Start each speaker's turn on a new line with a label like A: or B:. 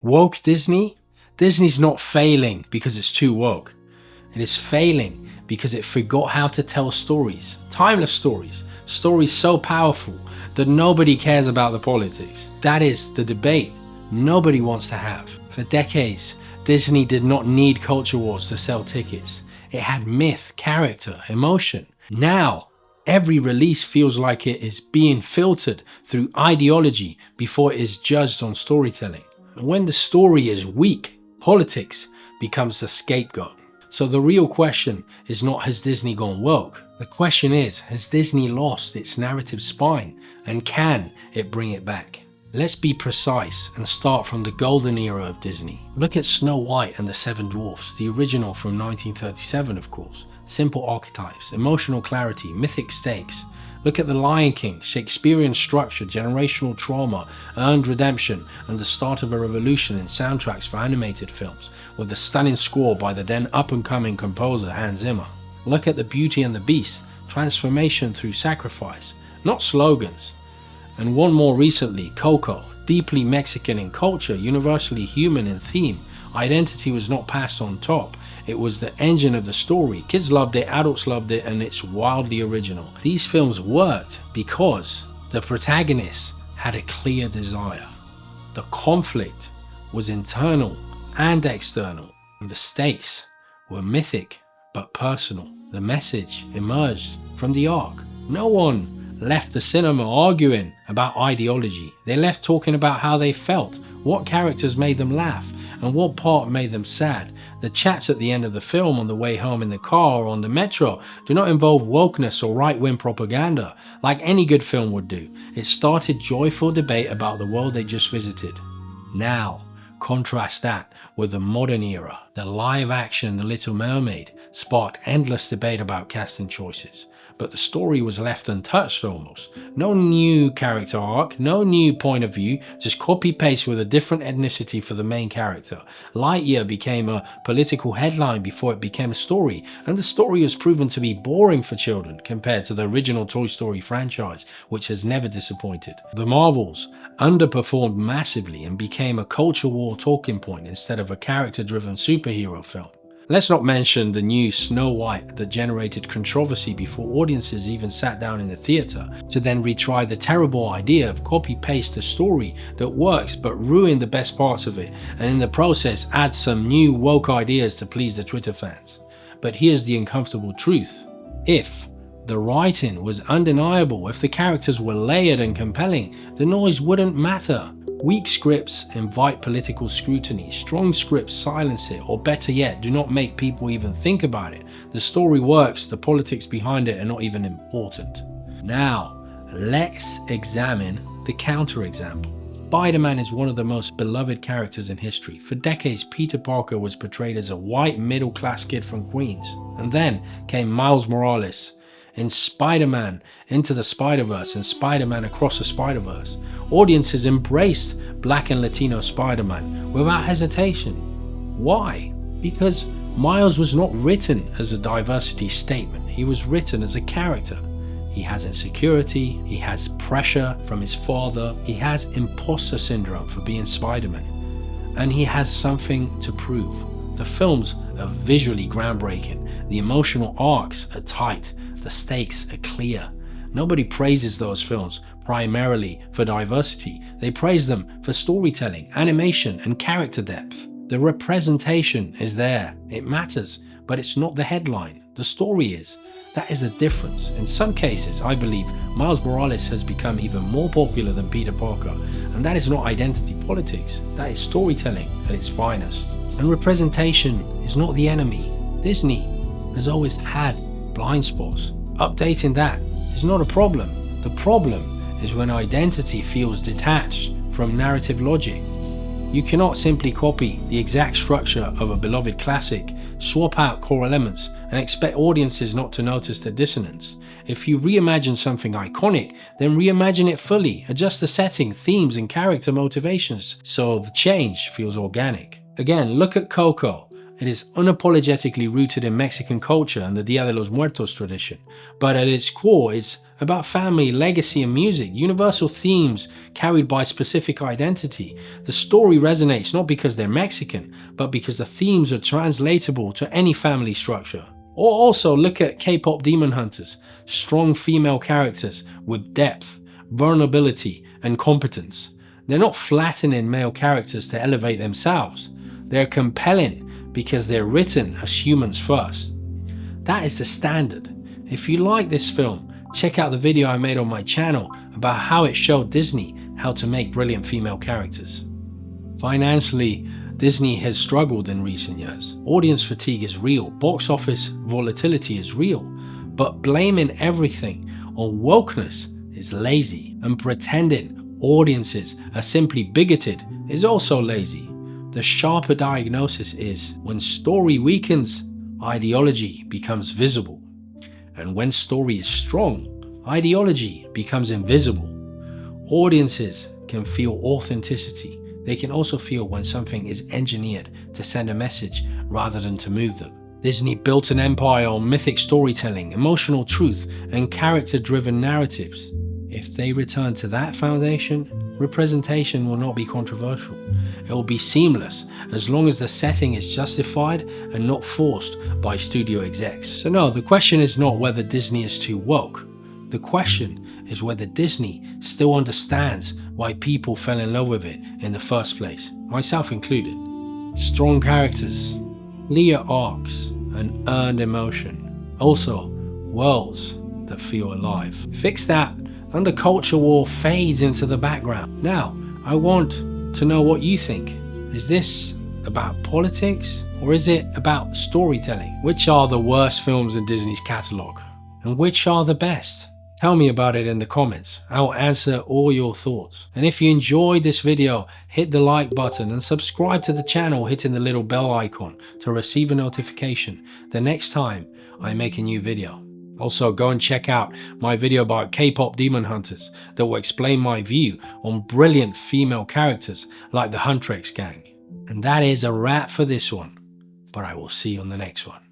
A: Woke Disney? Disney's not failing because it's too woke. It is failing because it forgot how to tell stories, timeless stories, stories so powerful that nobody cares about the politics. That is the debate nobody wants to have. For decades, Disney did not need culture wars to sell tickets. It had myth, character, emotion. Now, every release feels like it is being filtered through ideology before it is judged on storytelling. When the story is weak, politics becomes the scapegoat. So the real question is not, has Disney gone woke? The question is, has Disney lost its narrative spine, and can it bring it back? Let's be precise and start from the golden era of Disney. Look at Snow White and the Seven Dwarfs, the original from 1937 of course. Simple archetypes, emotional clarity, mythic stakes. Look at The Lion King, Shakespearean structure, generational trauma, earned redemption, and the start of a revolution in soundtracks for animated films, with a stunning score by the then up-and-coming composer Hans Zimmer. Look at The Beauty and the Beast, transformation through sacrifice, not slogans. And one more recently, Coco, deeply Mexican in culture, universally human in theme. Identity was not passed on top. It was the engine of the story. Kids loved it, adults loved it, and it's wildly original. These films worked because the protagonist had a clear desire. The conflict was internal and external. The stakes were mythic but personal. The message emerged from the arc. No one left the cinema arguing about ideology. They left talking about how they felt, what characters made them laugh, and what part made them sad. The chats at the end of the film, on the way home in the car or on the metro, do not involve wokeness or right-wing propaganda, like any good film would do. It started joyful debate about the world they just visited. Now, contrast that with the modern era. The live action The Little Mermaid sparked endless debate about casting choices, but the story was left untouched almost. No new character arc, no new point of view, just copy-paste with a different ethnicity for the main character. Lightyear became a political headline before it became a story, and the story was proven to be boring for children compared to the original Toy Story franchise, which has never disappointed. The Marvels underperformed massively and became a culture war talking point instead of a character-driven superhero film. Let's not mention the new Snow White that generated controversy before audiences even sat down in the theater, to then retry the terrible idea of copy-paste a story that works but ruin the best parts of it, and in the process add some new woke ideas to please the Twitter fans. But here's the uncomfortable truth. If the writing was undeniable, if the characters were layered and compelling, the noise wouldn't matter. Weak scripts invite political scrutiny, strong scripts silence it, or better yet, do not make people even think about it. The story works, the politics behind it are not even important. Now, let's examine the counterexample. Spider-Man is one of the most beloved characters in history. For decades, Peter Parker was portrayed as a white middle-class kid from Queens. And then came Miles Morales in Spider-Man Into the Spider-Verse and Spider-Man Across the Spider-Verse. Audiences embraced Black and Latino Spider-Man without hesitation. Why? Because Miles was not written as a diversity statement. He was written as a character. He has insecurity, he has pressure from his father, he has imposter syndrome for being Spider-Man, and he has something to prove. The films are visually groundbreaking, the emotional arcs are tight, the stakes are clear. Nobody praises those films primarily for diversity. They praise them for storytelling, animation, and character depth. The representation is there. It matters, but it's not the headline. The story is. That is the difference. In some cases, I believe Miles Morales has become even more popular than Peter Parker, and that is not identity politics. That is storytelling at its finest. And representation is not the enemy. Disney has always had blind spots. Updating that is not a problem. The problem is when identity feels detached from narrative logic. You cannot simply copy the exact structure of a beloved classic, swap out core elements, and expect audiences not to notice the dissonance. If you reimagine something iconic, then reimagine it fully, adjust the setting, themes, and character motivations so the change feels organic. Again, look at Coco. It is unapologetically rooted in Mexican culture and the Dia de los Muertos tradition, but at its core it's about family, legacy and music, universal themes carried by specific identity. The story resonates not because they're Mexican, but because the themes are translatable to any family structure. Or also look at K-pop Demon Hunters, strong female characters with depth, vulnerability and competence. They're not flattening male characters to elevate themselves. They're compelling because they're written as humans first. That is the standard. If you like this film, check out the video I made on my channel about how it showed Disney how to make brilliant female characters. Financially, Disney has struggled in recent years. Audience fatigue is real, box office volatility is real, but blaming everything on wokeness is lazy, and pretending audiences are simply bigoted is also lazy. The sharper diagnosis is when story weakens, ideology becomes visible. And when story is strong, ideology becomes invisible. Audiences can feel authenticity. They can also feel when something is engineered to send a message rather than to move them. Disney built an empire on mythic storytelling, emotional truth, and character-driven narratives. If they return to that foundation, representation will not be controversial. It will be seamless as long as the setting is justified and not forced by studio execs. So no, the question is not whether Disney is too woke. The question is whether Disney still understands why people fell in love with it in the first place, myself included. Strong characters, clear arcs, and earned emotion. Also, worlds that feel alive. Fix that and the culture war fades into the background. Now, I want to know what you think. Is this about politics or is it about storytelling? Which are the worst films in Disney's catalogue? And which are the best? Tell me about it in the comments. I'll answer all your thoughts. And if you enjoyed this video, hit the like button and subscribe to the channel hitting the little bell icon to receive a notification the next time I make a new video. Also, go and check out my video about K-pop Demon Hunters that will explain my view on brilliant female characters like the Huntress gang. And that is a wrap for this one, but I will see you on the next one.